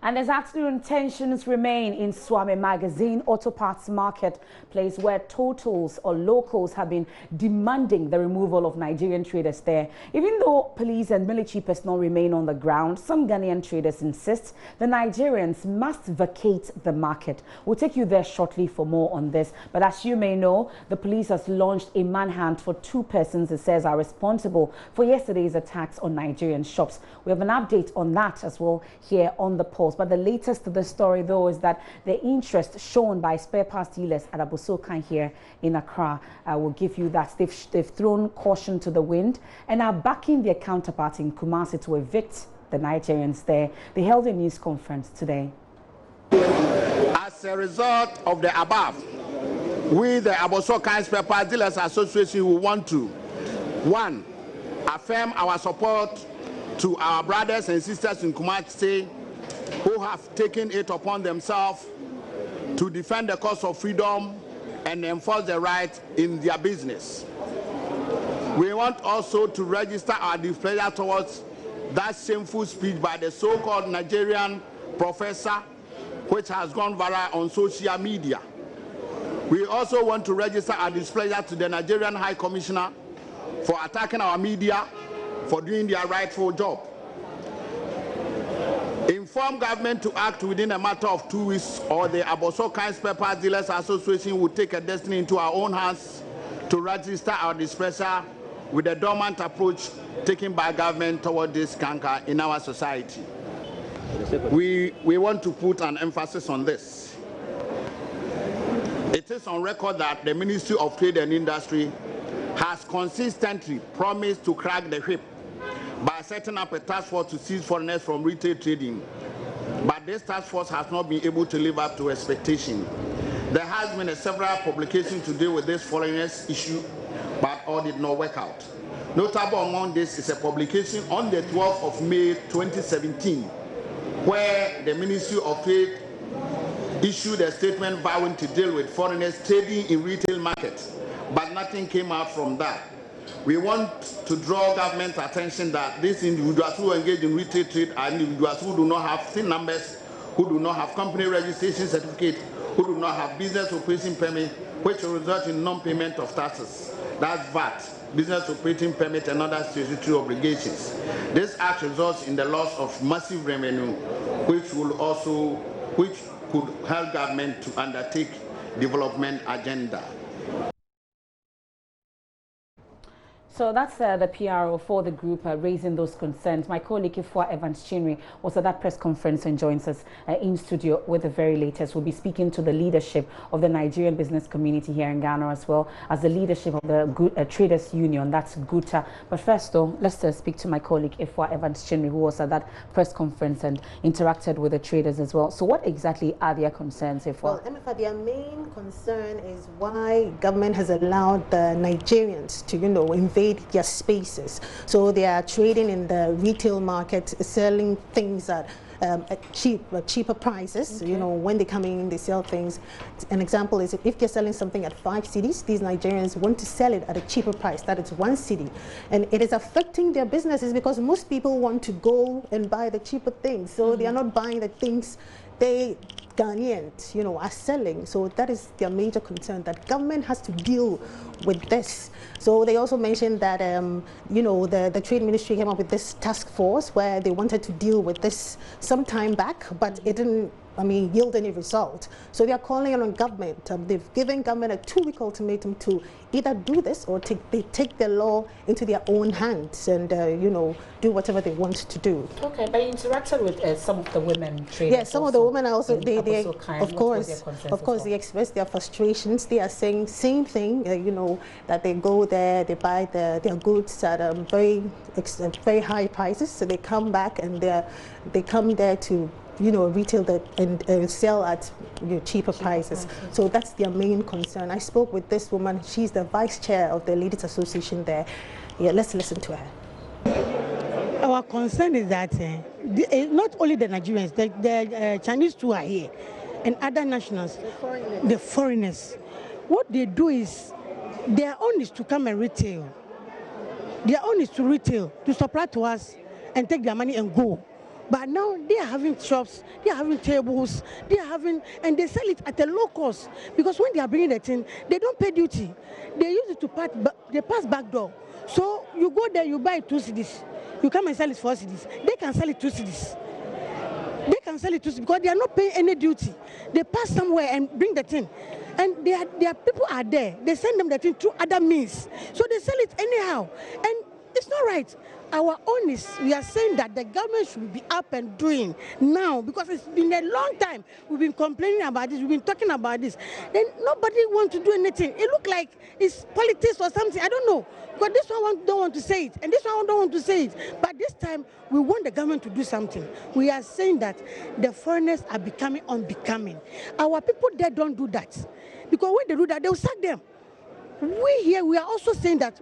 And there's afternoon tensions remain in Suame magazine auto parts marketplace, where totals or locals have been demanding the removal of Nigerian traders there. Even though police and military personnel remain on the ground, some Ghanaian traders insist the Nigerians must vacate the market. We'll take you there shortly for more on this. But as you may know, the police has launched a manhunt for 2 persons it says are responsible for yesterday's attacks on Nigerian shops. We have an update on that as well here on the Pulse. But the latest to the story, though, is that the interest shown by spare parts dealers at Abosokan here in Accra will give you that. They've thrown caution to the wind and are backing their counterpart in Kumasi to evict the Nigerians there. They held a news conference today. As a result of the above, we, the Abosokan Spare Parts Dealers Association, will want to, 1, affirm our support to our brothers and sisters in Kumasi who have taken it upon themselves to defend the cause of freedom and enforce the right in their business. We want also to register our displeasure towards that shameful speech by the so-called Nigerian professor, which has gone viral on social media. We also want to register our displeasure to the Nigerian High Commissioner for attacking our media for doing their rightful job. Inform government to act within a matter of 2 weeks, or the Abosokan Spare Parts Dealers Association will take a destiny into our own hands to register our displeasure with the dormant approach taken by government toward this canker in our society. We want to put an emphasis on this. It is on record that the Ministry of Trade and Industry has consistently promised to crack the whip by setting up a task force to seize foreigners from retail trading. But this task force has not been able to live up to expectation. There has been several publications to deal with this foreigners issue, but all did not work out. Notable among this is a publication on the 12th of May 2017, where the Ministry of Trade issued a statement vowing to deal with foreigners trading in retail markets, but nothing came out from that. We want to draw government attention that these individuals who engage in retail trade are individuals who do not have SIN numbers, who do not have company registration certificate, who do not have business operation permit, which will result in non-payment of taxes. That's VAT, business operating permit, and other statutory obligations. This act results in the loss of massive revenue, which could help government to undertake development agenda. So that's the PRO for the group raising those concerns. My colleague Ifwa Evans Chinri was at that press conference and joins us in studio with the very latest. We'll be speaking to the leadership of the Nigerian business community here in Ghana, as well as the leadership of the Traders Union, that's GUTA. But first, though, let's speak to my colleague Ifwa Evans Chinri, who was at that press conference and interacted with the traders as well. So what exactly are their concerns, Ifwa? Well, Emifa, their main concern is why government has allowed the Nigerians to, invade their spaces. So they are trading in the retail market, selling things at cheaper prices. Okay. When they come in, they sell things. An example is if they're selling something at 5 cedis, these Nigerians want to sell it at a cheaper price, that is 1 cedi. And it is affecting their businesses because most people want to go and buy the cheaper things. So they are not buying the things they Ghanaians, are selling. So that is their major concern, that government has to deal with this. So they also mentioned that, the Trade Ministry came up with this task force where they wanted to deal with this some time back, but it didn't, yield any result. So they are calling on government. They've given government a 2-week ultimatum to either do this or they take the law into their own hands and, do whatever they want to do. Okay, but you interacted with some of the women traders. Yes, some of the women are also, of course, they express their frustrations. They are saying same thing, that they go there, they buy their goods at very high prices. So they come back and they come there to retail that and sell at cheaper prices. So that's their main concern. I spoke with this woman. She's the vice chair of the Ladies Association there. Yeah, let's listen to her. Our concern is that not only the Nigerians, the Chinese too are here, and other nationals, the foreigners. What they do is, their own is to come and retail. Their own is to retail, to supply to us and take their money and go. But now they are having shops, they are having tables, they are having, and they sell it at a low cost. Because when they are bringing the thing, they don't pay duty. They use it to pass, they pass back door. So you go there, you buy 2 cedis. You come and sell it 4 cedis. They can sell it 2 cedis. They can sell it 2 cedis because they are not paying any duty. They pass somewhere and bring the thing. And their people are there. They send them the thing through other means. So they sell it anyhow. And it's not right. Our own is, we are saying that the government should be up and doing now, because it's been a long time. We've been complaining about this, we've been talking about this. Then nobody wants to do anything. It looks like it's politics or something, I don't know. But this one don't want to say it, and this one don't want to say it. But this time, we want the government to do something. We are saying that the foreigners are becoming unbecoming. Our people there don't do that. Because when they do that, they will sack them. We here, we are also saying that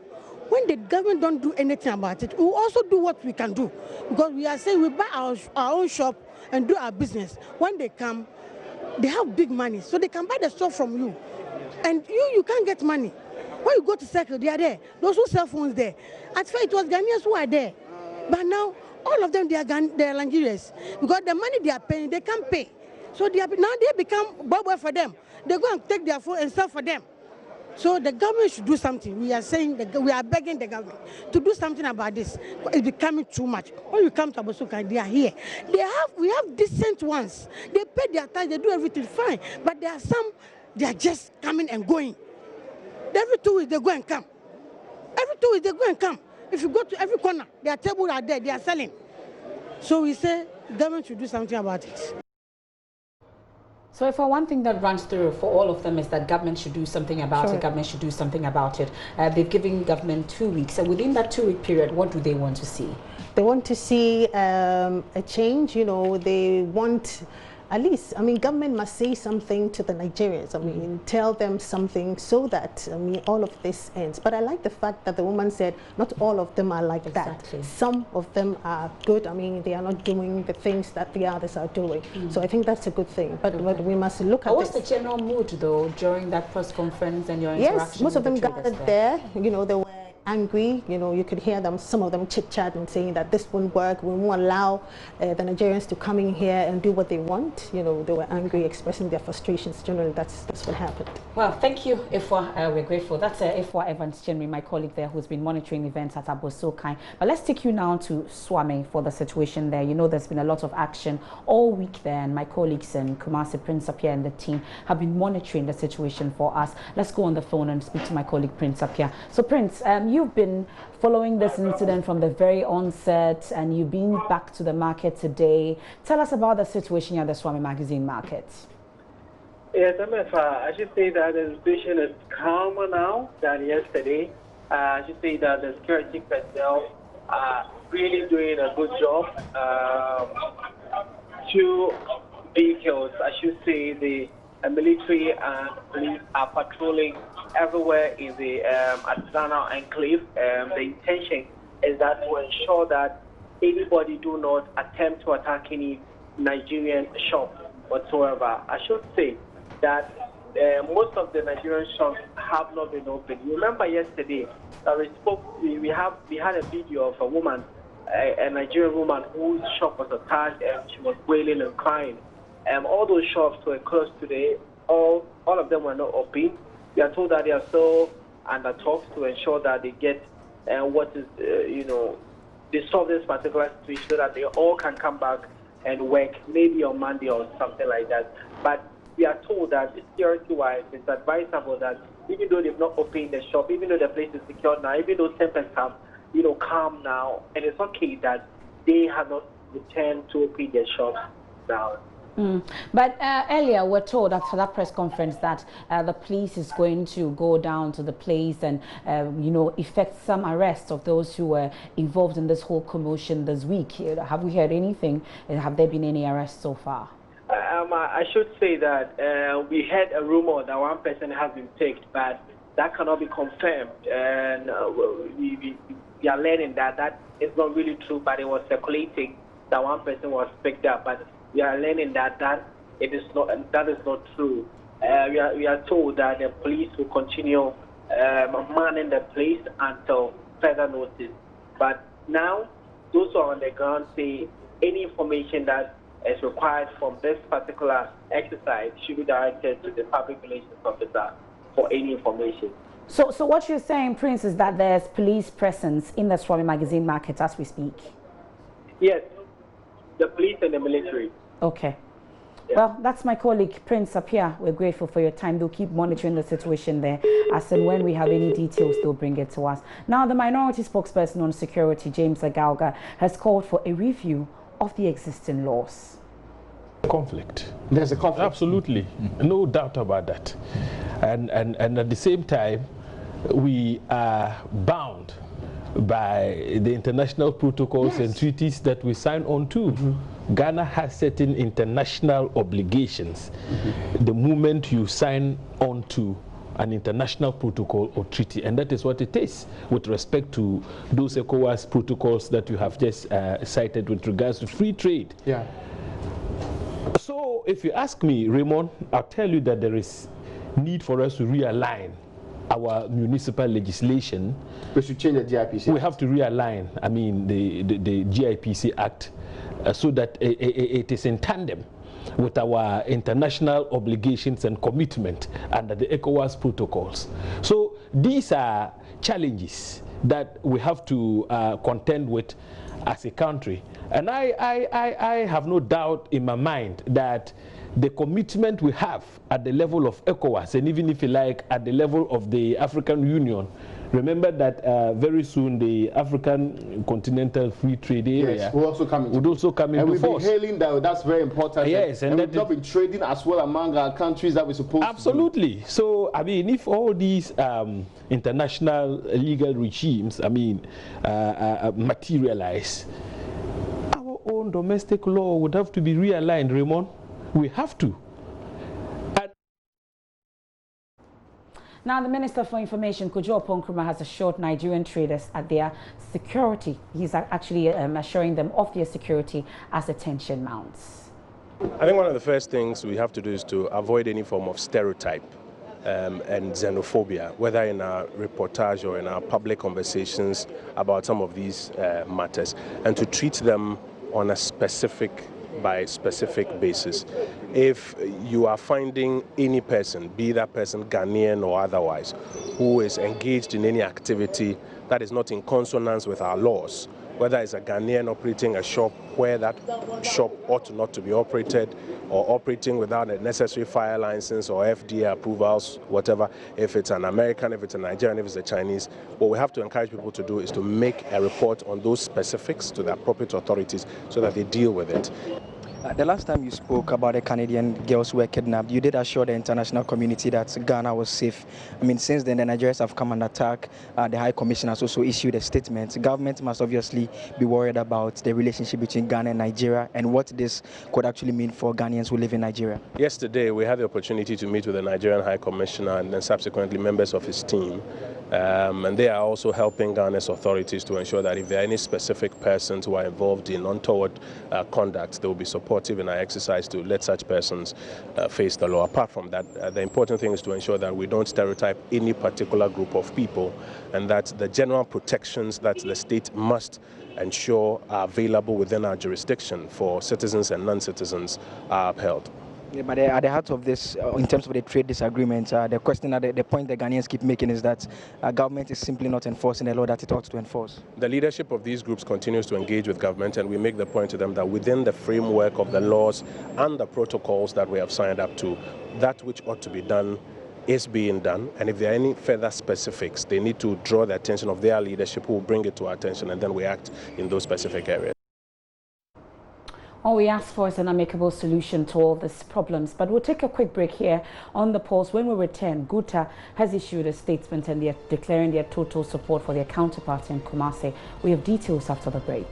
when the government don't do anything about it, we will also do what we can do. Because we are saying we buy our own shop and do our business. When they come, they have big money, so they can buy the stuff from you. And you can't get money. When you go to Circle, they are there. Those who sell phones there. At first, it was Ghanaians who are there. But now, all of them, they are Nigerians. Because the money they are paying, they can't pay. So now they become boy for them. They go and take their phone and sell for them. So the government should do something. We are saying we are begging the government to do something about this. It's becoming too much. When you come to Abosoka, they are here. We have decent ones. They pay their tax, they do everything fine. But there are some, they are just coming and going. Every 2 weeks they go and come. Every 2 weeks they go and come. If you go to every corner, their tables are there, they are selling. So we say government should do something about it. So if one thing that runs through for all of them is that government should do something about it, government should do something about it. They've given government 2 weeks. And within that 2-week period, what do they want to see? They want to see a change. You know, they want, at least, I mean, government must say something to the Nigerians. I mean, tell them something so that, I mean, all of this ends. But I like the fact that the woman said not all of them are like that. Some of them are good. I mean, they are not doing the things that the others are doing. So I think that's a good thing. But we must look at what's the general mood, though, during that press conference and your interaction? Yes, most of them gathered there. You know, they were angry. You know, you could hear them, some of them chit-chat and saying that this won't work, we won't allow the Nigerians to come in here and do what they want. You know, they were angry, expressing their frustrations. Generally, that's what happened. Well, thank you, Ifwa. We're grateful. That's Ifwa Evans-Chenry, my colleague there, who's been monitoring events at Abosokai. But let's take you now to Suame for the situation there. You know, there's been a lot of action all week there, and my colleagues and Kumasi, Prince Apia and the team have been monitoring the situation for us. Let's go on the phone and speak to my colleague, Prince Apia. So, Prince, you've been following this incident from the very onset, and you've been back to the market today. Tell us about the situation at the Suame magazine market. Yes, I should say that the situation is calmer now than yesterday. I should say that the security personnel are really doing a good job. 2 vehicles, I should say, the military and police are patrolling everywhere in the artisanal enclave. The intention is that to ensure that anybody do not attempt to attack any Nigerian shop whatsoever. I should say that most of the Nigerian shops have not been open. You remember yesterday we had a video of a woman, a Nigerian woman whose shop was attacked and she was wailing and crying. All those shops were closed today. All of them were not open. We are told that they are still under talks to ensure that they get what is, they solve this particular situation so that they all can come back and work maybe on Monday or something like that. But we are told that security-wise, it's advisable that even though they've not opened the shop, even though the place is secure now, even though tempers have, calm now, and it's okay that they have not returned to open their shops now. But earlier we're told after that press conference that the police is going to go down to the place and, effect some arrests of those who were involved in this whole commotion this week. Have we heard anything? Have there been any arrests so far? I should say that we heard a rumor that one person has been picked, but that cannot be confirmed. And we are learning that is not really true, but it was circulating that one person was picked up. But we are learning that is not true. We are told that the police will continue manning the place until further notice. But now, those who are on the ground say any information that is required from this particular exercise should be directed to the public relations officer for any information. So what you're saying, Prince, is that there's police presence in the Suame magazine market as we speak? Yes, the police and the military. Okay. Yeah. Well, that's my colleague, Prince Apia. We're grateful for your time. They'll keep monitoring the situation there. As and when we have any details, they'll bring it to us. Now, the minority spokesperson on security, James Agalga, has called for a review of the existing laws. Conflict. There's a conflict. Absolutely. No doubt about that. And at the same time, we are bound by the international protocols and treaties that we sign on to. Ghana has certain international obligations. The moment you sign on to an international protocol or treaty, and that is what it is with respect to those ECOWAS protocols that you have just cited with regards to free trade. Yeah. So if you ask me, Raymond, I'll tell you that there is need for us to realign our municipal legislation. We should change the GIPC. We have to realign, I mean, the GIPC Act so that it is in tandem with our international obligations and commitment under the ECOWAS protocols. So these are challenges that we have to contend with as a country. And I have no doubt in my mind that the commitment we have at the level of ECOWAS, and even if you like at the level of the African Union, remember that very soon the African Continental Free Trade Area will also come into and we've been hailing that. That's very important. Yes, and we've not been trading as well among our countries that we're supposed to. Absolutely. So I mean, if all these international legal regimes, I mean, materialize, our own domestic law would have to be realigned, Raymond. We have to. Now, the Minister for Information, Kojo Oponkruma, has assured Nigerian traders at their security. He's actually assuring them of their security as the tension mounts. I think one of the first things we have to do is to avoid any form of stereotype and xenophobia, whether in our reportage or in our public conversations about some of these matters, and to treat them on a specific basis. If you are finding any person, be that person Ghanaian or otherwise, who is engaged in any activity that is not in consonance with our laws, whether it's a Ghanaian operating a shop where that shop ought not to be operated, or operating without a necessary fire license or FDA approvals, whatever, if it's an American, if it's a Nigerian, if it's a Chinese, what we have to encourage people to do is to make a report on those specifics to the appropriate authorities so that they deal with it. The last time you spoke about the Canadian girls who were kidnapped, you did assure the international community that Ghana was safe. I mean, since then, the Nigerians have come under attack. The High Commission has also issued a statement. The government must obviously be worried about the relationship between Ghana and Nigeria and what this could actually mean for Ghanaians who live in Nigeria. Yesterday, we had the opportunity to meet with the Nigerian High Commissioner and then subsequently members of his team. And they are also helping Ghana's authorities to ensure that if there are any specific persons who are involved in untoward conduct, they will be supportive in our exercise to let such persons face the law. Apart from that, the important thing is to ensure that we don't stereotype any particular group of people, and that the general protections that the state must ensure are available within our jurisdiction for citizens and non-citizens are upheld. Yeah, but at the heart of this, in terms of the trade disagreement, the question, the point the Ghanaians keep making is that government is simply not enforcing the law that it ought to enforce. The leadership of these groups continues to engage with government, and we make the point to them that within the framework of the laws and the protocols that we have signed up to, that which ought to be done is being done, and if there are any further specifics, they need to draw the attention of their leadership, who will bring it to our attention, and then we act in those specific areas. All we ask for is an amicable solution to all these problems. But we'll take a quick break here on the pulse. When we return, GUTA has issued a statement and they are declaring their total support for their counterpart in Kumasi. We have details after the break.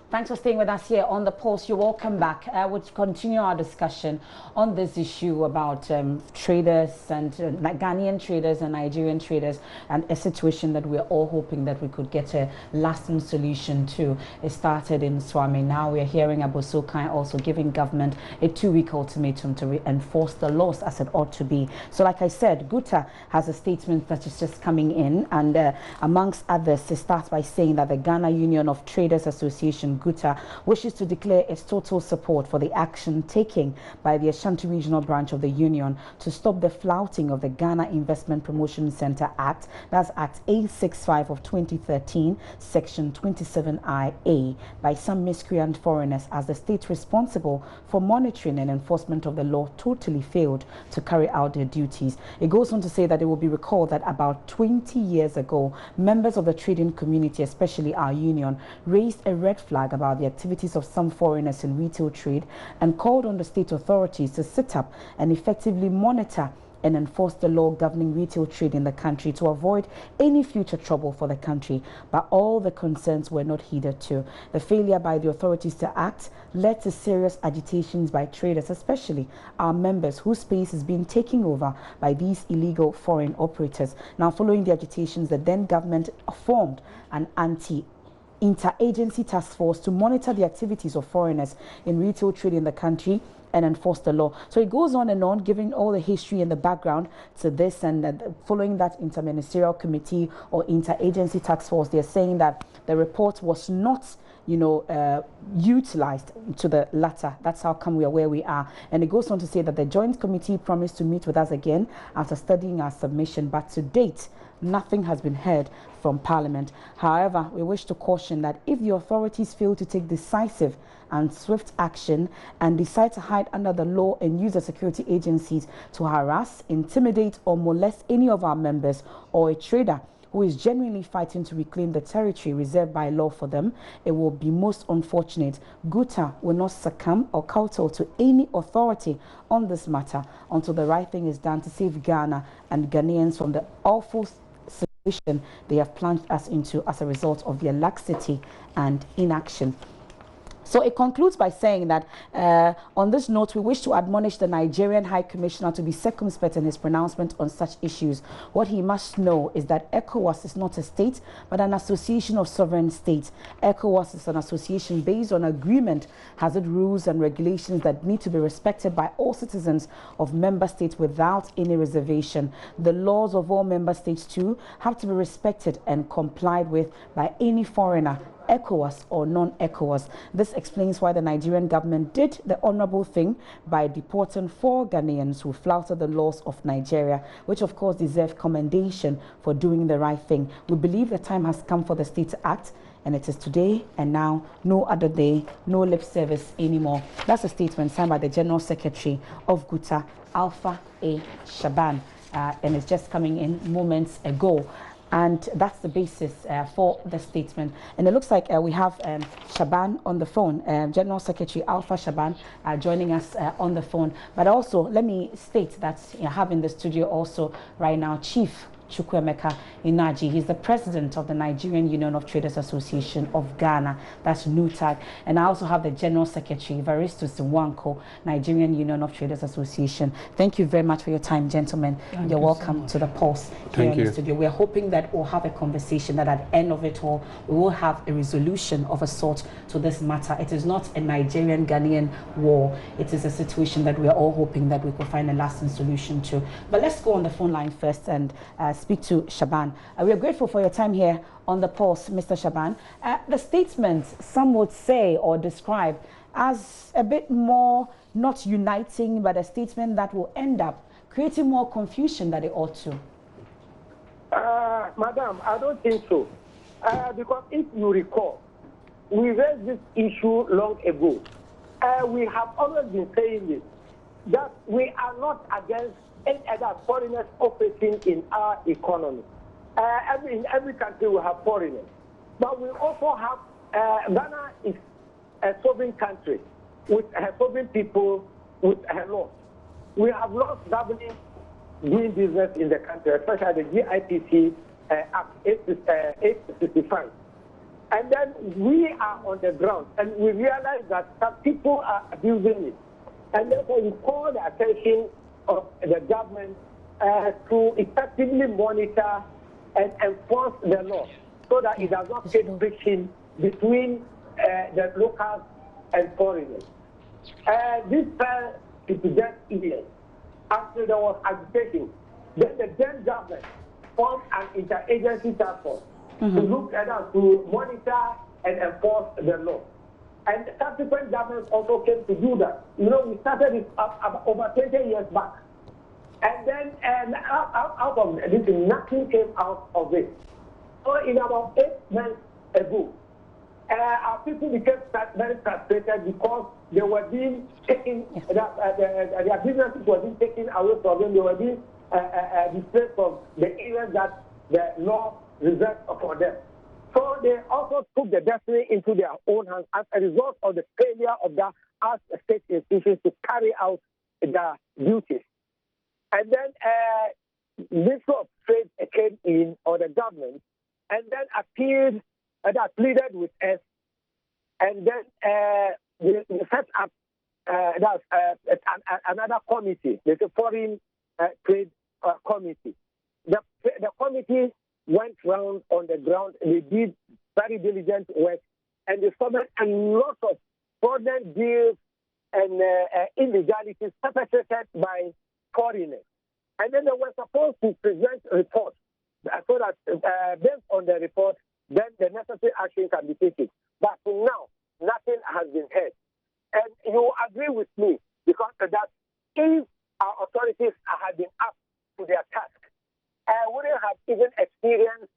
Thanks Thanks for staying with us here on The Pulse. You're welcome back. We'll continue our discussion on this issue about traders and Ghanaian traders and Nigerian traders, and a situation that we're all hoping that we could get a lasting solution to. It started in Suame. Now we're hearing Abosokan also giving government a 2-week ultimatum to enforce the laws as it ought to be. So like I said, GUTA has a statement that is just coming in, and amongst others, it starts by saying that the Ghana Union of Traders Association, GUTA, wishes to declare its total support for the action taken by the Ashanti Regional Branch of the Union to stop the flouting of the Ghana Investment Promotion Center Act, that's Act 865 of 2013, Section 27IA, by some miscreant foreigners, as the state responsible for monitoring and enforcement of the law totally failed to carry out their duties. It goes on to say that it will be recalled that about 20 years ago, members of the trading community, especially our union, raised a red flag about the activities of some foreigners in retail trade and called on the state authorities to sit up and effectively monitor and enforce the law governing retail trade in the country to avoid any future trouble for the country. But all the concerns were not heeded to. The failure by the authorities to act led to serious agitations by traders, especially our members, whose space is being taken over by these illegal foreign operators. Now, following the agitations, the then government formed an interagency task force to monitor the activities of foreigners in retail trade in the country and enforce the law. So it goes on and on, giving all the history and the background to this, and following that interministerial committee or interagency task force, they're saying that the report was not, utilized to the latter. That's how come we are where we are. And it goes on to say that the joint committee promised to meet with us again after studying our submission, but to date, nothing has been heard from Parliament. However, we wish to caution that if the authorities fail to take decisive and swift action and decide to hide under the law and use the security agencies to harass, intimidate or molest any of our members or a trader who is genuinely fighting to reclaim the territory reserved by law for them, it will be most unfortunate. GUTA will not succumb or kowtow to any authority on this matter until the right thing is done to save Ghana and Ghanaians from the awful situation they have plunged us into as a result of their laxity and inaction. So it concludes by saying that on this note, we wish to admonish the Nigerian High Commissioner to be circumspect in his pronouncement on such issues. What he must know is that ECOWAS is not a state, but an association of sovereign states. ECOWAS is an association based on agreement, has its rules and regulations that need to be respected by all citizens of member states without any reservation. The laws of all member states too have to be respected and complied with by any foreigner, ECOWAS or non-ECOWAS. This explains why the Nigerian government did the honorable thing by deporting 4 Ghanaians who flouted the laws of Nigeria, which of course deserve commendation for doing the right thing. We believe the time has come for the state to act, and it is today and now, no other day, no lip service anymore. That's a statement signed by the General Secretary of GUTA, Alpha A. Shaban, and it's just coming in moments ago. And that's the basis for the statement. And it looks like we have Shaban on the phone, General Secretary Alpha Shaban joining us on the phone. But also, let me state that I have in the studio also right now Chief Chukwuemeka Inaji. He's the president of the Nigerian Union of Traders Association of Ghana, that's NUTAG. And I also have the General Secretary, Varistus Nwanko, Nigerian Union of Traders Association. Thank you very much for your time, gentlemen. You're welcome to the Pulse here in the studio. We're hoping that we'll have a conversation, that at the end of it all, we will have a resolution of a sort to this matter. It is not a Nigerian-Ghanaian war. It is a situation that we are all hoping that we could find a lasting solution to. But let's go on the phone line first and speak to Shaban. We are grateful for your time here on the Pulse, Mr. Shaban. The statement, some would say or describe as a bit more not uniting, but a statement that will end up creating more confusion than it ought to. Madam, I don't think so. Because if you recall, we raised this issue long ago. We have always been saying this, that we are not against any other foreigners operating in our economy. In every country we have foreigners. But we also have, Ghana is a sovereign country with her sovereign people, with her laws. We have laws governing doing business in the country, especially the GIPC Act 865. And then we are on the ground, and we realize that some people are abusing it. And therefore, we call the attention of the government to effectively monitor and enforce the law so that it does not create friction between the locals and foreigners. This fell into deaf ears after there was agitation. Then the then government formed an interagency task force to look at us, to monitor and enforce the law. And subsequent governments also came to do that. You know, we started it over 20 years back. And then out of this, nothing came out of it. So in about 8 months ago, our people became very frustrated because they were being taken, their businesses were being taken away from them. They were being displaced from the areas that the law reserved for them. So they also took the destiny into their own hands as a result of the failure of the state institutions to carry out their duties. And then Ministry of Trade came in, or the government, and then appeared, pleaded with us, and then we set up another committee. There's a foreign trade committee. The committee went round on the ground. They did very diligent work, and they discovered a lot of fraudulent deals and illegalities perpetrated by foreigners. And then they were supposed to present reports so that based on the report, then the necessary action can be taken. But for now, nothing has been heard. And you agree with me because that if our authorities had been up to their task, wouldn't have even experienced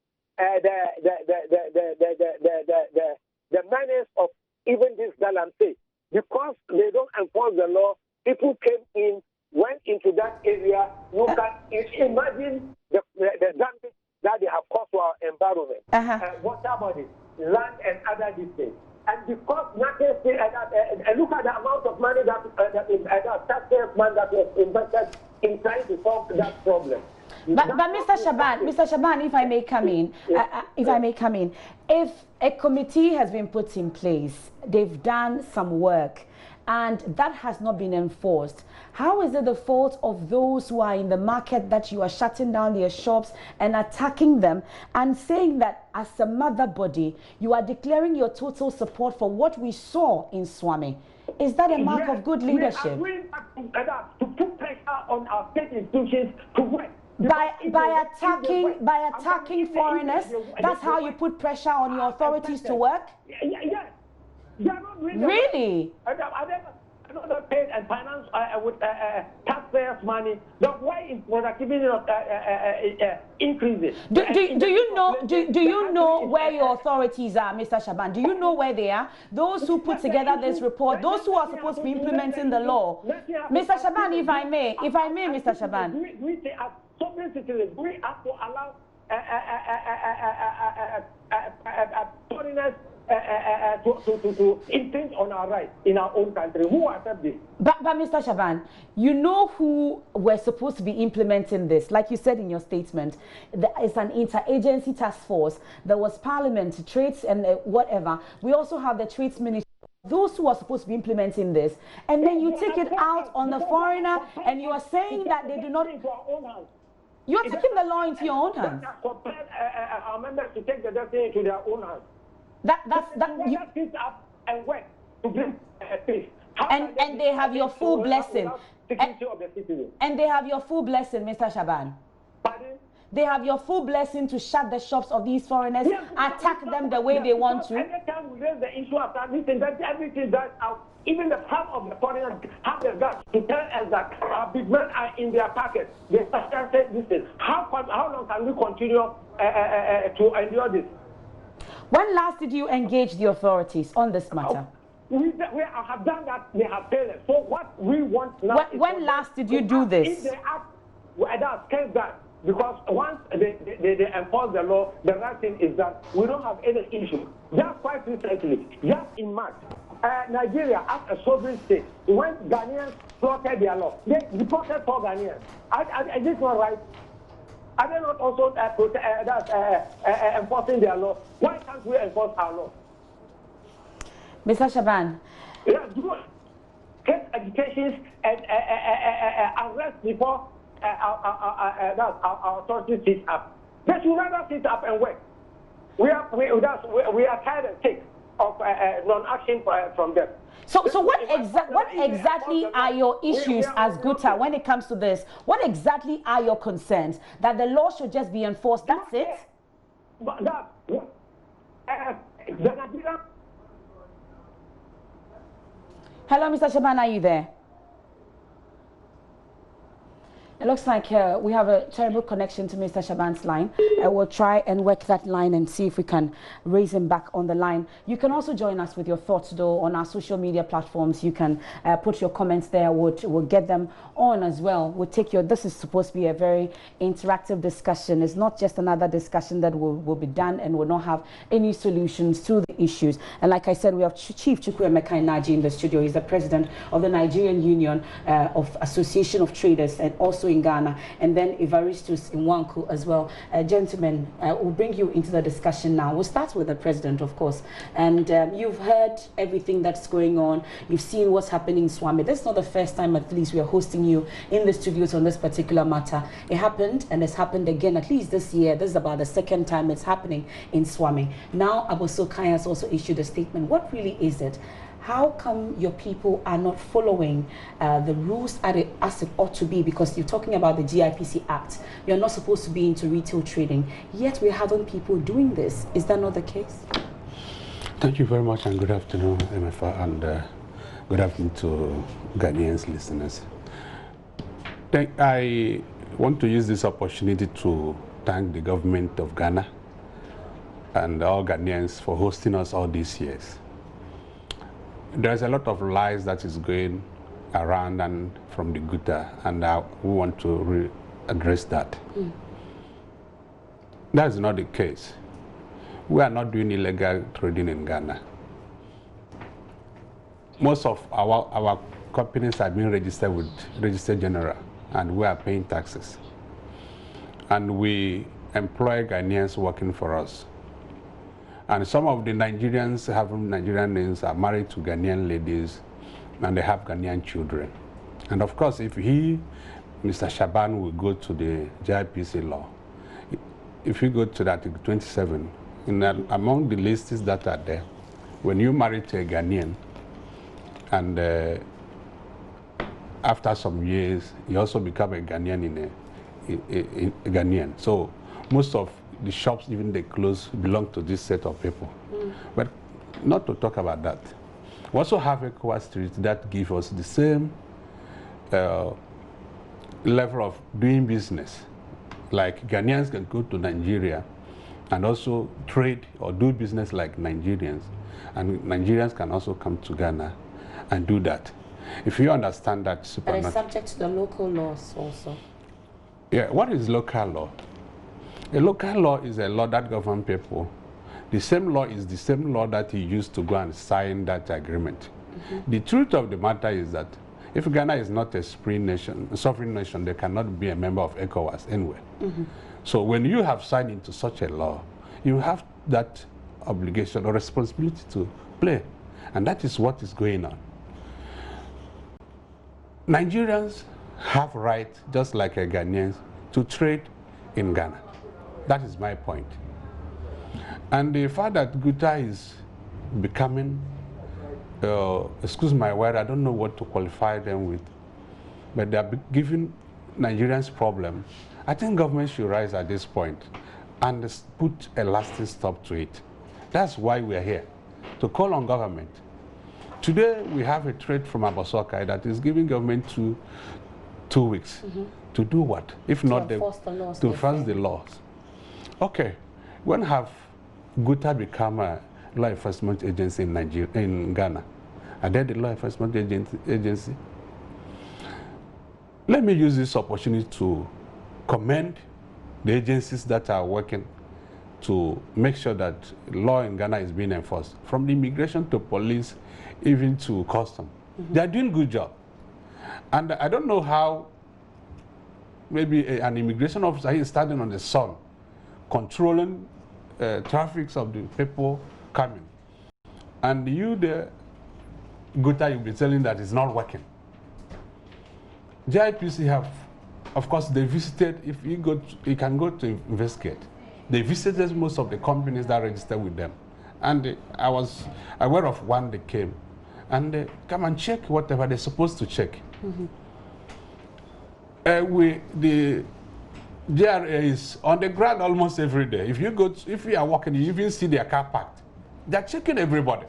the menace of even this galamsey. Because they don't enforce the law, people came in, went into that area. You can imagine the damage that they have caused to our environment. Water bodies, land, and other things. And because nothing, look at the amount of money that taxpayers' money that was invested in trying to solve that problem. But Mr. Shaban, if I may come in, if a committee has been put in place, they've done some work, and that has not been enforced, how is it the fault of those who are in the market that you are shutting down their shops and attacking them and saying that as a mother body, you are declaring your total support for what we saw in Suame? Is that a mark of good leadership? We are to put pressure on our state institutions to work. By attacking foreigners, that's how you put pressure on your authorities to work? Yes. They are not really? I don't pay and finance with taxpayers' money. That's why productivity increases. Do you know where your authorities are, Mr. Shaban? Do you know where they are? Those who put together this report, those who are supposed to be implementing the law. Mr. Shaban, if I may, Mr. Shaban. We say as sovereign citizens, we have to allow foreigners to infringe on our rights in our own country. Who accept this? But Mr. Shaban, you know who were supposed to be implementing this? Like you said in your statement, it's an interagency task force. There was parliament, trades, and whatever. We also have the trades ministry. Those who are supposed to be implementing this, and then you take it out on the foreigner, and you are saying that they do not. You are taking the law into your own hands. Our members to take the destiny into their own hands. You up and work to bring peace. And they have your full blessing. And they have your full blessing, Mr. Shaban. Pardon? They have your full blessing to shut the shops of these foreigners, attack them the way they want to. Anytime we raise the issue of that, everything that's out. Even the part of the foreigners have the guts to tell us that our big men are in their pockets. They start saying this thing. How long can we continue to endure this? When last did you engage the authorities on this matter? We have done that. They have failed. So what we want now when last did you do this? If they act, that's that. Because once they enforce the law, the right thing is that we don't have any issue. Just quite recently, just in March, Nigeria, as a sovereign state, when Ghanaians slaughtered their law, they deported 4 Ghanaians. Is this not right? Are they not also enforcing their law? Why can't we enforce our law? Mr. Shaban. Yes, do get educations and arrest before our authorities sit up. They should rather sit up and work. We are tired and sick of non-action from them. So what exactly are your issues as GUTA when it comes to this? What exactly are your concerns? That the law should just be enforced, that's it? Hello, Mr. Shaban, are you there? It looks like we have a terrible connection to Mr. Shaban's line. We'll try and work that line and see if we can raise him back on the line. You can also join us with your thoughts, though, on our social media platforms. You can put your comments there. We'll get them on as well. We'll take your... This is supposed to be a very interactive discussion. It's not just another discussion that will be done and will not have any solutions to the issues. And like I said, we have Chief Chukwuemeka Naji in the studio. He's the president of the Nigerian Union of Association of Traders and also in Ghana, and then Evaristus Nwanku as well. Gentlemen, we'll bring you into the discussion now. We'll start with the president, of course. And you've heard everything that's going on. You've seen what's happening in Suame. This is not the first time, at least, we are hosting you in the studios on this particular matter. It happened, and it's happened again, at least this year. This is about the second time it's happening in Suame. Now, Aboso Kai has also issued a statement. What really is it? How come your people are not following the rules as it ought to be? Because you're talking about the GIPC Act. You're not supposed to be into retail trading. Yet we're having people doing this. Is that not the case? Thank you very much, and good afternoon, MFA, and good afternoon to Ghanaians listeners. I want to use this opportunity to thank the government of Ghana and all Ghanaians for hosting us all these years. There's a lot of lies that is going around and from the GUTA, and we want to address that. That is not the case. We are not doing illegal trading in Ghana. Most of our companies have been registered with Register General, and we are paying taxes. And we employ Ghanaians working for us. And some of the Nigerians having Nigerian names are married to Ghanaian ladies, and they have Ghanaian children. And of course, if Mr. Shaban, will go to the JIPC law, if you go to Article 27, among the lists that are there, when you marry to a Ghanaian, and after some years, you also become a Ghanaian in a Ghanaian. So most of the shops, even they close, belong to this set of people. But not to talk about that. We also have ECOWAS streets that give us the same level of doing business. Like Ghanaians can go to Nigeria and also trade or do business like Nigerians. And Nigerians can also come to Ghana and do that. If you understand that, but it's subject to the local laws also. Yeah, what is local law? A local law is a law that governs people. The same law is the same law that he used to go and sign that agreement. The truth of the matter is that if Ghana is not a sovereign nation, they cannot be a member of ECOWAS anywhere. So when you have signed into such a law, you have that obligation or responsibility to play. And that is what is going on. Nigerians have right, just like Ghanaians, to trade in Ghana. That is my point. And the fact that GUTA is becoming, excuse my word, I don't know what to qualify them with, but they are giving Nigerians problem. I think government should rise at this point and put a lasting stop to it. That's why we are here, to call on government. Today we have a threat from Abosokai that is giving government two weeks to do what? If not, to enforce the laws. Okay, when have GUTA become a law enforcement agency in Ghana? Are they the law enforcement agency? Let me use this opportunity to commend the agencies that are working to make sure that law in Ghana is being enforced, from the immigration to police, even to custom. They are doing a good job. And I don't know how maybe an immigration officer, he is standing on the sun, controlling traffic of the people coming. And you, the GUTA, you'll be telling that it's not working. JIPC have, of course, they visited, if you go, you can go to investigate. They visited most of the companies that registered with them. And I was aware of one that came. And they come and check whatever they're supposed to check. The JRA is on the ground almost every day. If you go, if you are walking, you even see their car parked. They're checking everybody.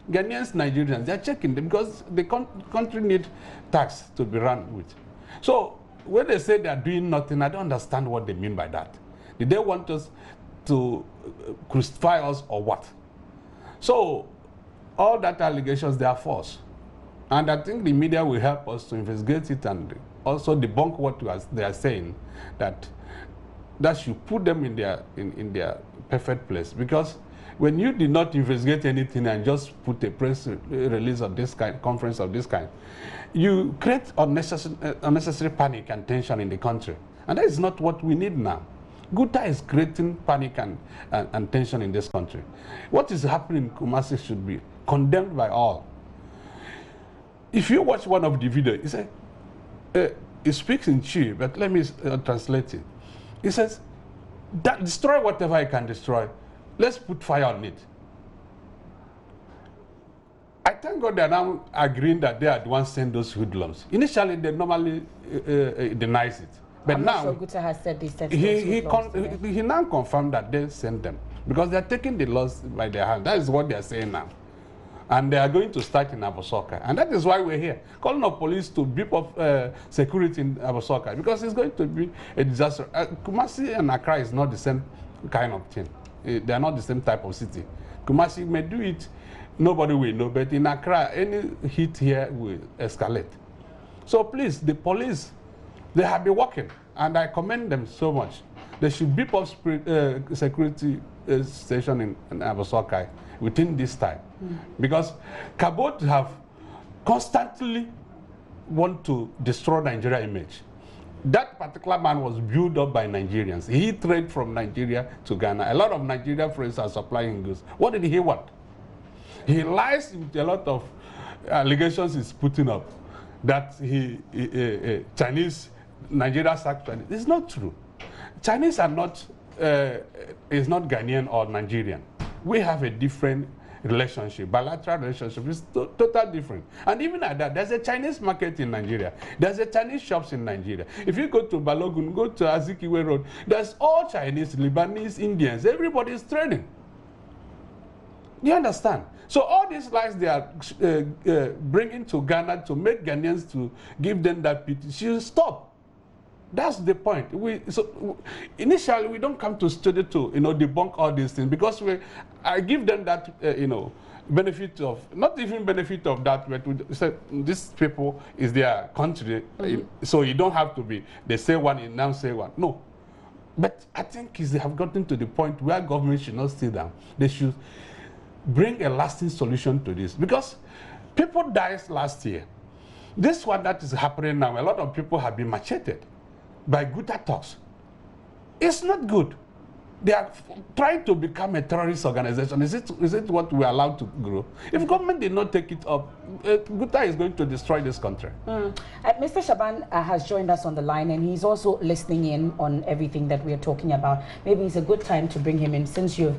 Ghanaians, Nigerians, they're checking them because the country needs tax to be run with. So when they say they're doing nothing, I don't understand what they mean by that. Did they want us to crucify us or what? So all that allegations, they are false. And I think the media will help us to investigate it and also debunk what they are saying, that should put them in their perfect place. Because when you did not investigate anything and just put a press release of this kind, conference of this kind, you create unnecessary panic and tension in the country. And that is not what we need now. GUTA is creating panic and tension in this country. What is happening in Kumasi should be condemned by all. If you watch one of the videos, it speaks in Chi, but let me translate it. It says, destroy whatever I can destroy. Let's put fire on it. I thank God they are now agreeing that they are the ones sending those hoodlums. Initially, they normally denies it. But I'm now, not sure GUTA has said they sent he now confirmed that they sent them because they are taking the laws by their hand. That is what they are saying now. And they are going to start in Abosoka. And that is why we're here, calling on police to beef up security in Abosoka, because it's going to be a disaster. Kumasi and Accra is not the same kind of thing. They are not the same type of city. Kumasi may do it, nobody will know, but in Accra, any hit here will escalate. So please, the police, they have been working, and I commend them so much. They should beef up security station in Abosoka within this time. Because Kabot have constantly want to destroy Nigeria image. That particular man was built up by Nigerians. He traded from Nigeria to Ghana. A lot of Nigerian friends are supplying goods. What did he want? He lies with a lot of allegations he's putting up that Chinese, Nigeria sacked Chinese. It's not true. Chinese are not, is not Ghanaian or Nigerian. We have a different relationship, bilateral relationship is totally different. And even at that, there's a Chinese market in Nigeria. There's a Chinese shops in Nigeria. If you go to Balogun, go to Azikiwe Road, there's all Chinese, Lebanese, Indians. Everybody is trading. Do you understand? So all these lies they are bringing to Ghana to make Ghanaians to give them that pity should stop. That's the point. Initially, we don't come to study to debunk all these things because I give them that benefit of, not even benefit of that, but we say these people is their country, so you don't have to be, they say one, you now say one. No. But I think they have gotten to the point where government should not sit down. They should bring a lasting solution to this because people died last year. This one that is happening now, a lot of people have been macheted by GUTA talks. It's not good. They are trying to become a terrorist organization. Is it what we are allowed to grow? If government did not take it up, GUTA is going to destroy this country. Mr. Shaban has joined us on the line, and he's also listening in on everything that we are talking about. Maybe it's a good time to bring him in since you've,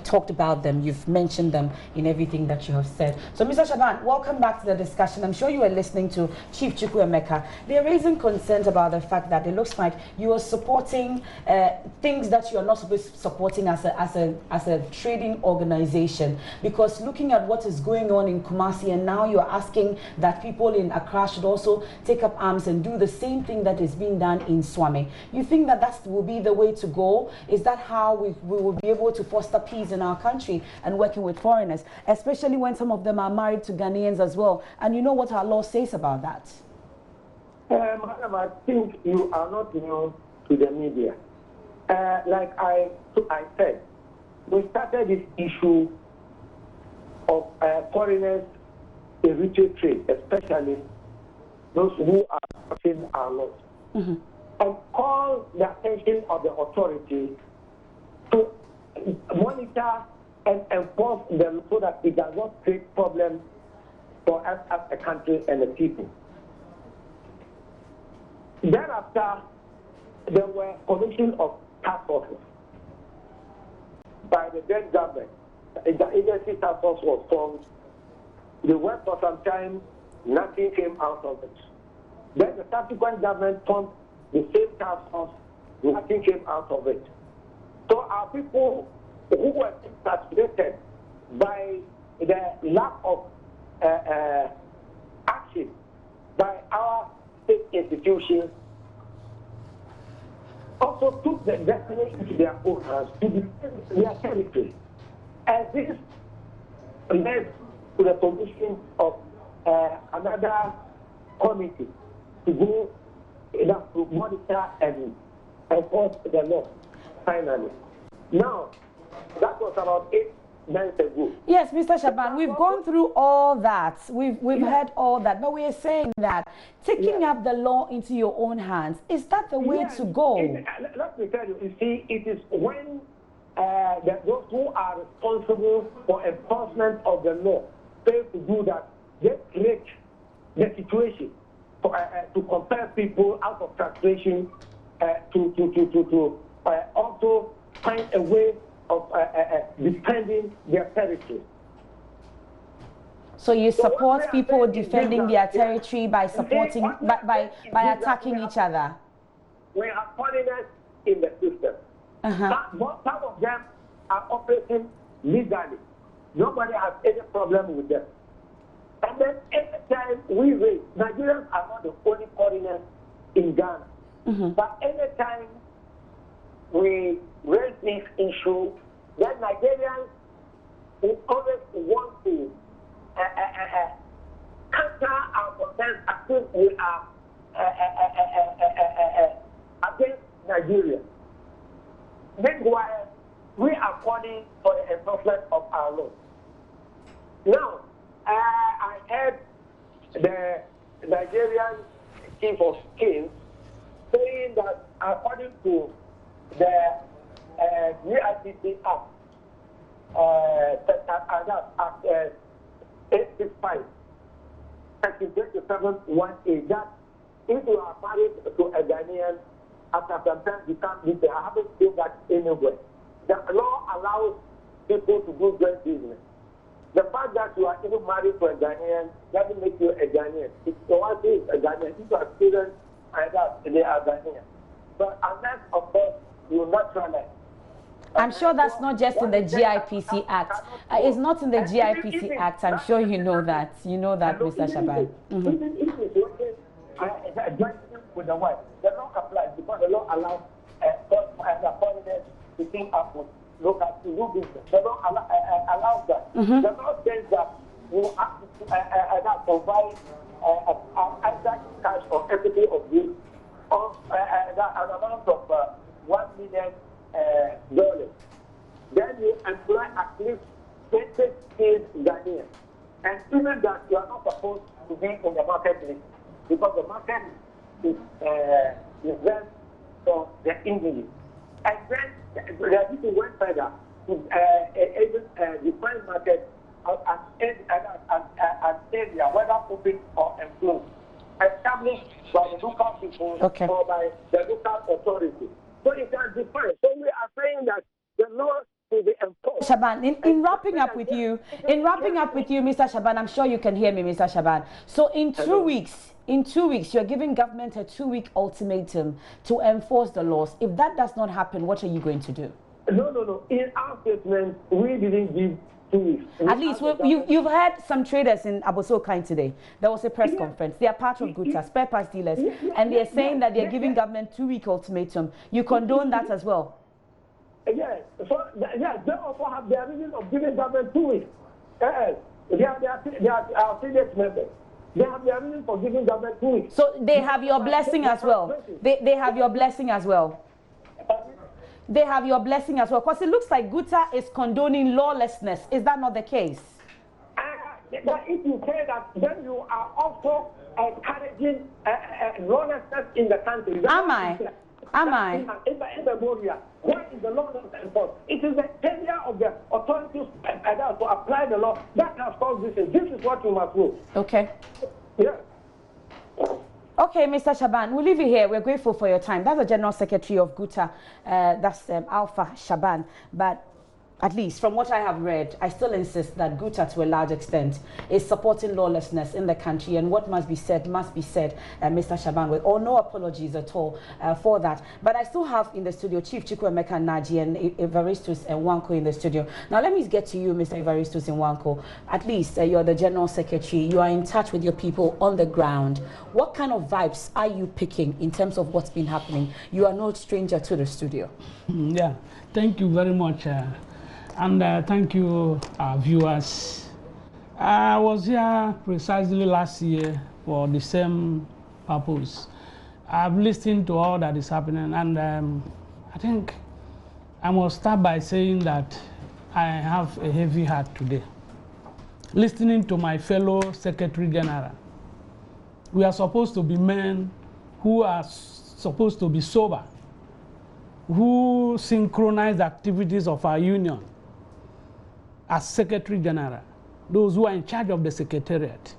talked about them. You've mentioned them in everything that you have said. So, Mr. Shaban, welcome back to the discussion. I'm sure you are listening to Chief Chukwuemeka. They're raising concerns about the fact that it looks like you are supporting things that you are not supposed to be supporting as a trading organization, because looking at what is going on in Kumasi, and now you are asking that people in Accra should also take up arms and do the same thing that is being done in Suame. You think that will be the way to go? Is that how we will be able to foster peace in our country and working with foreigners, especially when some of them are married to Ghanaians as well? And you know what our law says about that? Madam, I think you are not new to the media. Like I said, we started this issue of foreigners in retail trade, especially those who are touching our laws. and call the attention of the authority to monitor and enforce them so that it does not create problems for us as a country and the people. Thereafter, there were commission of task forces by the then government. The agency task force was formed. They worked for some time, nothing came out of it. Then the subsequent government formed the same task force, nothing came out of it. So our people who were frustrated by the lack of action by our state institutions also took the destiny into their own hands to defend their territory. And this led to the formation of another committee to go to monitor and enforce the law, finally. Now, that was about 8 months ago. Yes, Mr. Shaban, we've gone through all that. We've heard all that, but we are saying that taking up the law into your own hands, is that the way to go? Let me tell you, you see, it is when those who are responsible for enforcement of the law fail to do that, they create the situation to compel people out of frustration to also find a way of defending their territory. So you support people defending their territory by supporting, by attacking each other? We have foreigners in the system. Some of them are operating legally. Nobody has any problem with them. And then every time we raise, Nigerians are not the only foreigners in Ghana. But every time we raise this issue, then Nigerians will always want to counter our concerns as if we are against Nigeria. Meanwhile, we are calling for the enforcement of our law. Now, I heard the Nigerian chief of skills saying that according to the GIPC Act, Act 865, Section 27(1)(a), that if you are married to a Ghanaian, after some time you can't live there. I haven't seen that anywhere. The law allows people to do joint business. The fact that you are even married to a Ghanaian doesn't make you a Ghanaian. If someone is a Ghanaian, if you are students and that, they are Ghanaian. But unless, of course, you naturalize. I'm sure that's not just in the GIPC Act. It's not in the GIPC Act. I'm sure you know that. You know that, Mr. Shaban. With the wife, the law applies because the law allows foreigners to think up with local to do business. The law allows that. The law says that you have to provide either cash or equity of goods of an amount of $1 million. Then you employ at least 20 skilled Ghanaians. And even that, you are not supposed to be in the marketplace because the market is reserved for the English. And then the people went further to define market as an area, whether open or enclosed, established by the local people or by the local authority. So it is defined. So we are saying that the law will be enforced. Shaban, in wrapping up with you, Mr. Shaban, I'm sure you can hear me, Mr. Shaban. So in 2 weeks, you're giving government a 2-week ultimatum to enforce the laws. If that does not happen, what are you going to do? No. In our statement, we didn't give 2 weeks. At least you've heard some traders in Abosokan today. There was a press conference. They are part of GUTA, spare parts dealers, and they're saying that they're giving government 2-week ultimatum. You condone that as well? Yes. So they also have their reason of giving government 2 weeks. They are our affiliate members. They have their reason for giving government 2 weeks. So they have your blessing as well. They have your blessing as well. They have your blessing as well. Because it looks like GUTA is condoning lawlessness. Is that not the case? that if you say that, then you are also encouraging lawlessness in the country. Am I? In the Moria, why is the law not enforced? It is the failure of the authorities to apply the law that has caused this. This is what you must know. Okay. Yeah. Okay, Mr. Shaban, we'll leave you here. We're grateful for your time. That's the General Secretary of GUTA, that's Alpha Shaban. But at least from what I have read, I still insist that GUTA, to a large extent, is supporting lawlessness in the country, and what must be said, Mr. Shaban, with no apologies at all for that. But I still have in the studio Chief Chukwuemeka Naji and Evaristus Nwanko in the studio. Now let me get to you, Mr. Evaristus Nwanko. At least you're the General Secretary. You are in touch with your people on the ground. What kind of vibes are you picking in terms of what's been happening? You are no stranger to the studio. Yeah, thank you very much. And thank you, viewers. I was here precisely last year for the same purpose. I've listened to all that is happening, and I think I must start by saying that I have a heavy heart today. Listening to my fellow Secretary General, we are supposed to be men who are supposed to be sober, who synchronize the activities of our union. As Secretary General, those who are in charge of the Secretariat,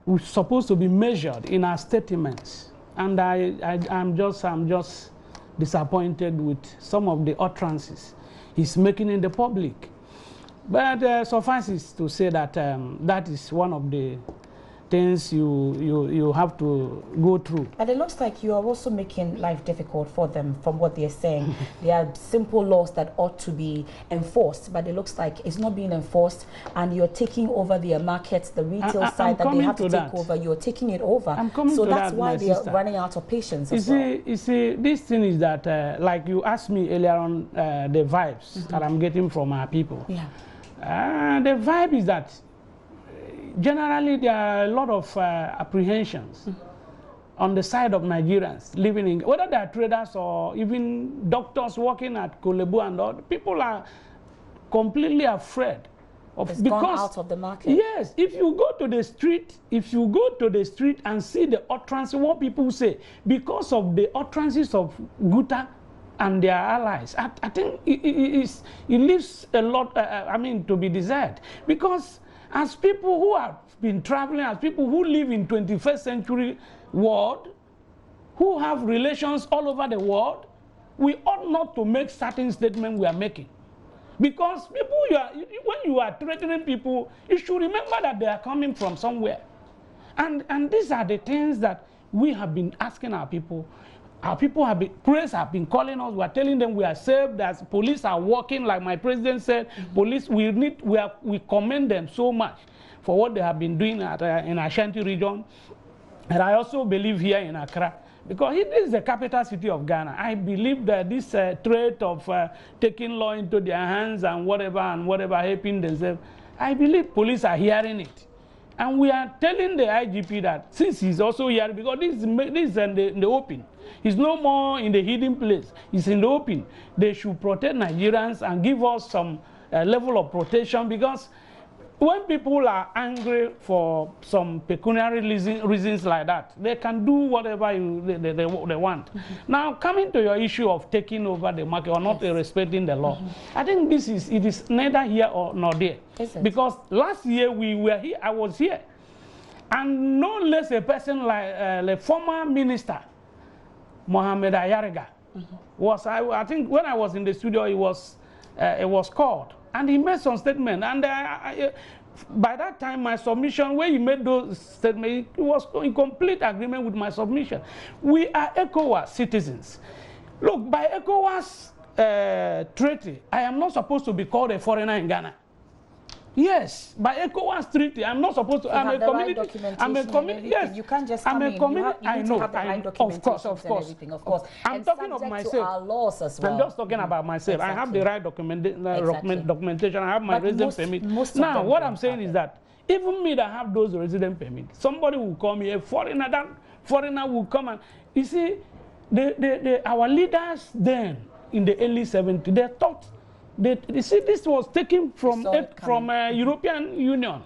we're supposed to be measured in our statements. And I'm just disappointed with some of the utterances he's making in the public. But suffices to say that that is one of the things you have to go through. And it looks like you are also making life difficult for them from what they're saying. There are simple laws that ought to be enforced, but it looks like it's not being enforced, and you're taking over their markets, the retail side that they have to take over, you're taking it over. So that's why they're running out of patience as well. You see, this thing is that, like you asked me earlier on, the vibes that I'm getting from our people. Yeah. The vibe is that generally, there are a lot of apprehensions on the side of Nigerians living in, whether they are traders or even doctors working at Kolebu and all. People are completely afraid of it's gone out of the market. Yes, if you go to the street, and see the utterances, what people say, because of the utterances of GUTA and their allies, I think it leaves a lot, to be desired, because as people who have been traveling, as people who live in 21st century world, who have relations all over the world, we ought not to make certain statements we are making. Because people, when you are threatening people, you should remember that they are coming from somewhere. And these are the things that we have been asking our people. Our people have been, press have been calling us. We are telling them we are safe. That police are working, like my president said. Police, we commend them so much for what they have been doing in Ashanti region, and I also believe here in Accra, because this is the capital city of Ghana. I believe that this trait of taking law into their hands and whatever helping themselves, I believe police are hearing it. And we are telling the IGP that since he's also here, because this is in the open. He's no more in the hidden place. He's in the open. They should protect Nigerians and give us some level of protection, because when people are angry for some pecuniary reasons like that, they can do whatever they want. Now, coming to your issue of taking over the market or not respecting the law, I think it is neither here nor there. Because last year we were here, I was here, and no less a person like the former minister, Mohammed Ayariga, was, I think when I was in the studio, it was called. And he made some statement, and by that time, my submission, when he made those statements, it was in complete agreement with my submission. We are ECOWAS citizens. Look, by ECOWAS treaty, I am not supposed to be called a foreigner in Ghana. Yes, by ECOWAS treaty, I'm not supposed to. I'm a community. I'm a community. Yes, you can't just come in. I know. Of course. Of course. I'm talking of myself. To our laws as well. I'm just talking about myself. Exactly. I have the right documentation. I have my resident permit. Now, what I'm saying is that even me that have those resident permits, somebody will call me a foreigner. That foreigner will come and you see, our leaders then in the early 70s, they thought. You see, this was taken from European Union.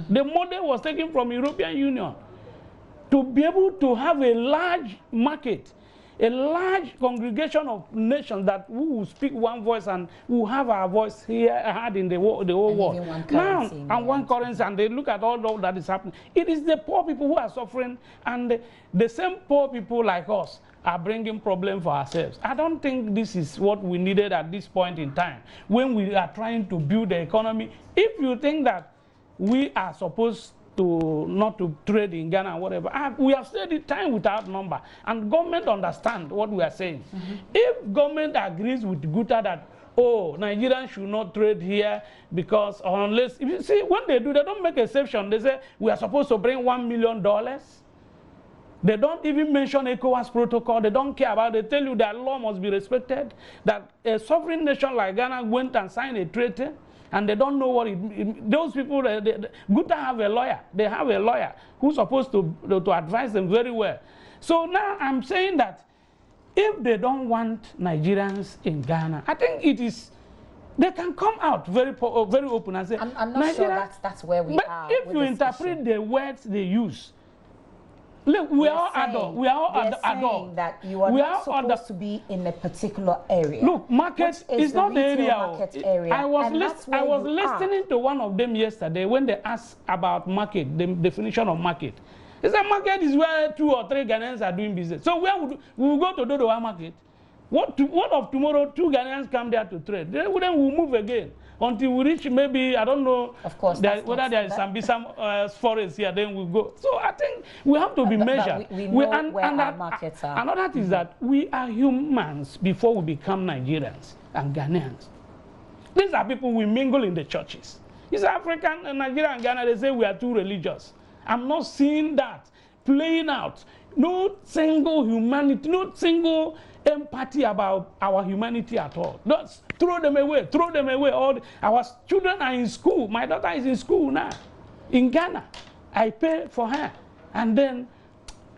The model was taken from European Union to be able to have a large market, a large congregation of nations that we will speak one voice and will have our voice here heard in the whole world. One currency, and they look at all that is happening. It is the poor people who are suffering, and the same poor people like us are bringing problems for ourselves. I don't think this is what we needed at this point in time when we are trying to build the economy. If you think that we are supposed to not to trade in Ghana or whatever, we have said it time without number, and government understand what we are saying. If government agrees with GUTA that, oh, Nigerians should not trade here because unless, if you see, when they do, they don't make exception. They say we are supposed to bring $1 million. They don't even mention ECOWAS protocol. They don't care about it. They tell you that law must be respected, that a sovereign nation like Ghana went and signed a treaty, and they don't know what those people, GUTA have a lawyer. They have a lawyer who's supposed to advise them very well. So now I'm saying that if they don't want Nigerians in Ghana, I think it is, they can come out very open and say, I'm not sure that's where we are. But if you interpret the words they use, look, we are adults. We are adults. That you are not supposed to be in a particular area. Look, market is not the area. I was listening to one of them yesterday when they asked about market, the definition of market. They said market is where 2 or 3 Ghanaians are doing business. So where we will go to Dodowa market? What of tomorrow 2 Ghanaians come there to trade? Then we'll move again until we reach maybe, I don't know, of course, whether there is some forest here, then we'll go. So I think we have to be measured. We know where our markets are. Another thing is that we are humans before we become Nigerians and Ghanaians. These are people we mingle in the churches. It's African, Nigeria and Ghana, they say we are too religious. I'm not seeing that playing out. No single humanity, no single empathy about our humanity at all. Just throw them away, throw them away. Our children are in school. My daughter is in school now, in Ghana. I pay for her, and then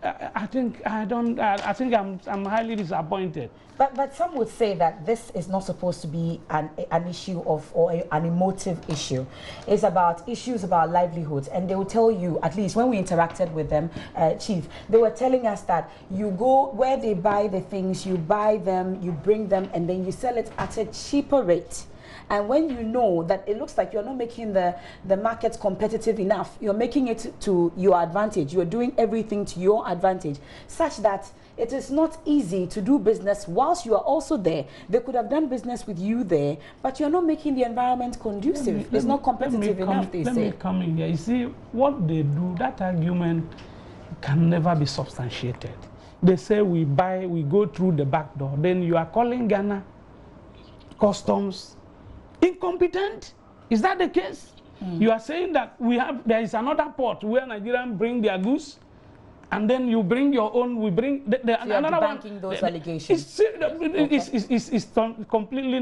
I think I'm highly disappointed. But some would say that this is not supposed to be an issue or an emotive issue. It's about issues about livelihoods, and they will tell you, at least when we interacted with them, Chief, they were telling us that you go where they buy the things, you buy them, you bring them, and then you sell it at a cheaper rate. And when you know that it looks like you're not making the market competitive enough, you're making it to your advantage, you're doing everything to your advantage, such that it is not easy to do business whilst you are also there. They could have done business with you there, but you're not making the environment conducive. It's not competitive enough, they say. Let me come in here. You see, what they do, that argument can never be substantiated. They say we go through the back door. Then you are calling Ghana customs incompetent? Is that the case? You are saying that there is another port where Nigerians bring their goods, and then you bring your own, we bring another one. Those allegations. It's completely,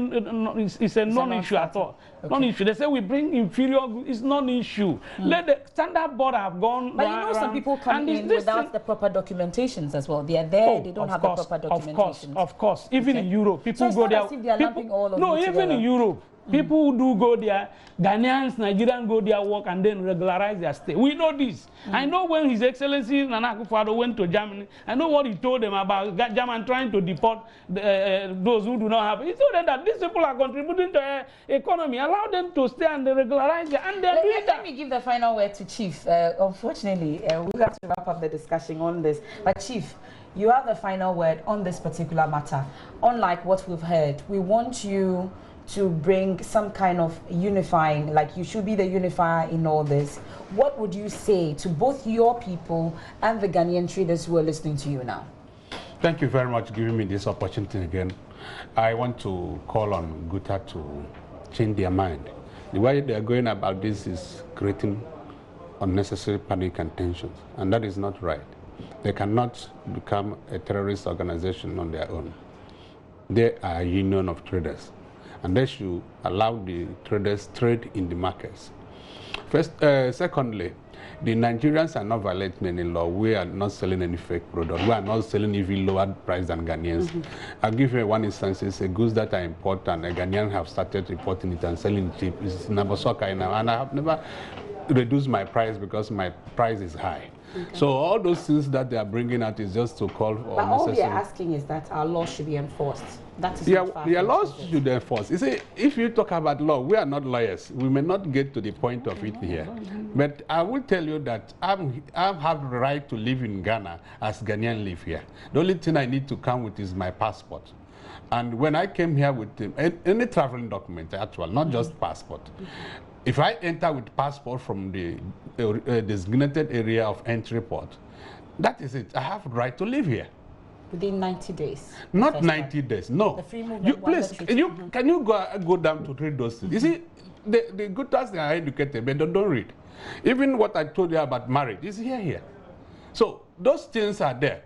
it's a non-issue at all. Okay. Non-issue. They say we bring inferior goods. It's non-issue. Let the standard board have gone. But you know, some people come in without the proper documentations as well. They are there. They don't have the proper documentation. Of course. Even in Europe, people go there. As if they are lumping all of no, even in Europe. People do go there, Ghanaians, Nigerians go there, work, and then regularize their stay. We know this. I know when His Excellency Nana Akufo-Addo went to Germany, I know what he told them about Germany trying to deport those who do not have. He told them that these people are contributing to the economy. Allow them to stay and regularize it. And let me give the final word to Chief. Unfortunately, we have to wrap up the discussion on this. But Chief, you have the final word on this particular matter. Unlike what we've heard, we want you to bring some kind of unifying, like you should be the unifier in all this. What would you say to both your people and the Ghanaian traders who are listening to you now? Thank you very much for giving me this opportunity again. I want to call on GUTA to change their mind. The way they are going about this is creating unnecessary panic and tensions, and that is not right. They cannot become a terrorist organization on their own. They are a union of traders, and they should allow the traders trade in the markets. Secondly, the Nigerians are not violating any law. We are not selling any fake product. We are not selling even lower price than Ghanaians. I'll give you one instance. It's a goods that are important, and a Ghanaian have started importing it and selling it cheap. It's Nabosoka now, and I have never reduce my price because my price is high. Okay. So all those things that they are bringing out is just to call for But all they are asking is that our law should be enforced. That is yeah, laws should be enforced. You see, if you talk about law, we are not lawyers. We may not get to the point of it here. But I will tell you that I have the right to live in Ghana as Ghanaian live here. The only thing I need to come with is my passport. And when I came here with any traveling document, actually, not just passport, if I enter with passport from the designated area of entry port, that is it. I have the right to live here. Within 90 days. Not 90 days, no. The free movement. Please, can you go down to read those things? You see, the GUTAs, they are educated, but they don't read. Even what I told you about marriage is here. So those things are there.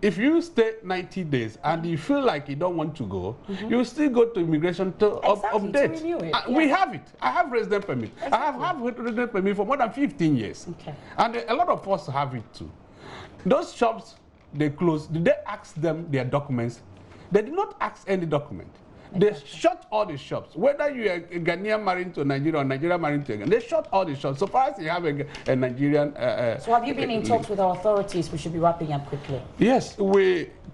If you stay 90 days and you feel like you don't want to go, you still go to immigration to update. To renew it, We have it. I have resident permit. Exactly. I have resident permit for more than 15 years. Okay. And a lot of us have it too. Those shops, they close. Did they ask them their documents? They did not ask any document. They shut all the shops. Whether you are a Ghanaian married to Nigeria or Nigeria married to Ghana, they shut all the shops. So far as you have a Nigerian... so have you been in talks with our authorities? We should be wrapping up quickly. Yes,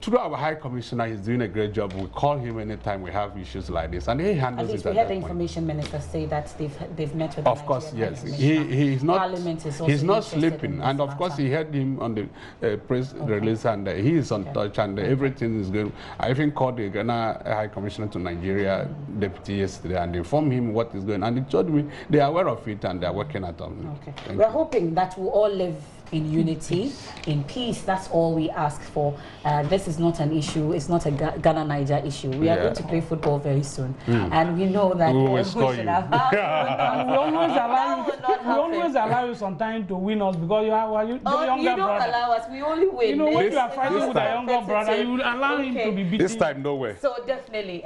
through our High Commissioner, he's doing a great job. We call him anytime we have issues like this, and he handles it. We heard the information minister say that they've met with the Of course, yes. He's not sleeping, and of course he heard him on the press release, and he is on touch, and everything is good. I even called the Ghana High Commissioner to Nigeria deputy yesterday and informed him what is going on, and he told me they are aware of it and they are working at it. Okay. We're hoping that we'll all live in unity, in peace. That's all we ask for. This is not an issue. It's not a Ghana-Niger issue. We are going to play football very soon. And we know that we should have we always allow you sometimes to win us because you don't allow us. We only win. You know, when you are fighting with a younger brother, you allow him to be beaten. This time, no way. So definitely,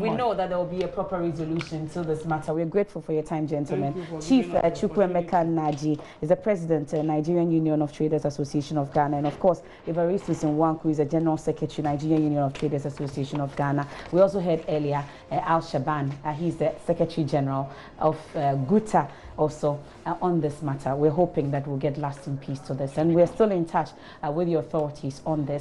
we know that there will be a proper resolution to this matter. We're grateful for your time, gentlemen. Chief Chukwuemeka Naji is the president of Nigerian Union of Traders Association of Ghana, and of course, Evaristus Nwankwo is the General Secretary, Nigerian Union of Traders Association of Ghana. We also heard earlier Al Shaban, he's the Secretary General of GUTA also on this matter. We're hoping that we'll get lasting peace to this, and we're still in touch with the authorities on this.